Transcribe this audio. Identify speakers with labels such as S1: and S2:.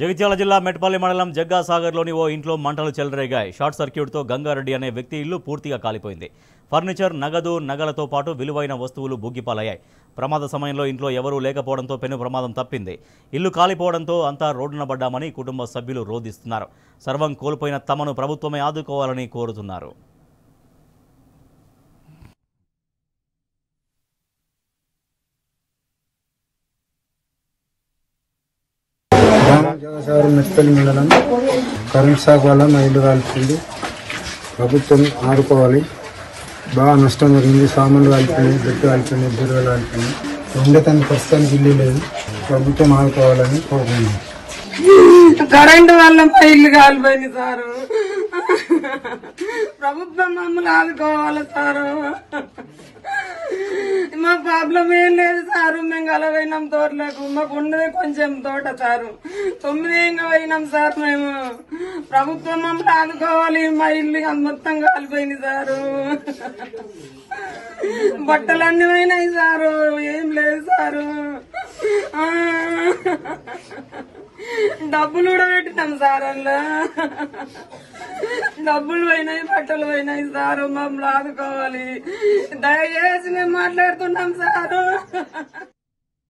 S1: జగిత్యాల జిల్లా మెట్పల్లి మండలం జగ్గాసాగర్లోని ఓ ఇంట్లో మంటలు చెలరేగాయి. షార్ట్ సర్క్యూట్తో గంగారెడ్డి అనే వ్యక్తి ఇల్లు పూర్తిగా కాలిపోయింది. ఫర్నిచర్, నగదు, నగలతో పాటు విలువైన వస్తువులు బుగ్గిపాలయ్యాయి. ప్రమాద సమయంలో ఇంట్లో ఎవరూ లేకపోవడంతో పెను ప్రమాదం తప్పింది. ఇల్లు కాలిపోవడంతో అంతా రోడ్డున పడ్డామని కుటుంబ సభ్యులు రోధిస్తున్నారు. సర్వం కోల్పోయిన తమను ప్రభుత్వమే ఆదుకోవాలని కోరుతున్నారు.
S2: జగసాగర్ మెట్పల్లి మండలం కరెంట్ షాక్ వల్ల మా ఇల్లు కాల్చింది. ప్రభుత్వం ఆడుకోవాలి. బాగా నష్టం జరిగింది. సామాన్లు కాల్చినాయి, బెట్టు కాల్చినాయి, బీరువాలు కాల్చినాయి. ఉండేదానికి ప్రస్తుతానికి ఇల్లు లేదు. ప్రభుత్వం ఆడుకోవాలని కోరుకుంటున్నాం.
S3: కరెంటు వల్ల మా ఇల్లు కాలిపోయింది సారు. ప్రభుత్వం మమ్మల్ని ఆదుకోవాలి సారు. మా ప్రాబ్లం ఏం లేదు సారు. మేము కలవైనాం తోటలకు. మాకు ఉన్నది కొంచెం తోట సారు. 9 పోయినాం సార్. మేము ప్రభుత్వం మమ్మల్ని ఆదుకోవాలి. మా ఇల్లు మొత్తం కాలిపోయింది సారు. బట్టలన్నీ పోయినాయి సారు. ఏం లేదు సారు. డబ్బులు కూడా పెట్టినాం సార్. అలా డబ్బులు పోయినాయి, బట్టలు పోయినాయి సారు. మమ్మల్ని ఆదుకోవాలి. దయచేసి మేము మాట్లాడుతున్నాం సారు.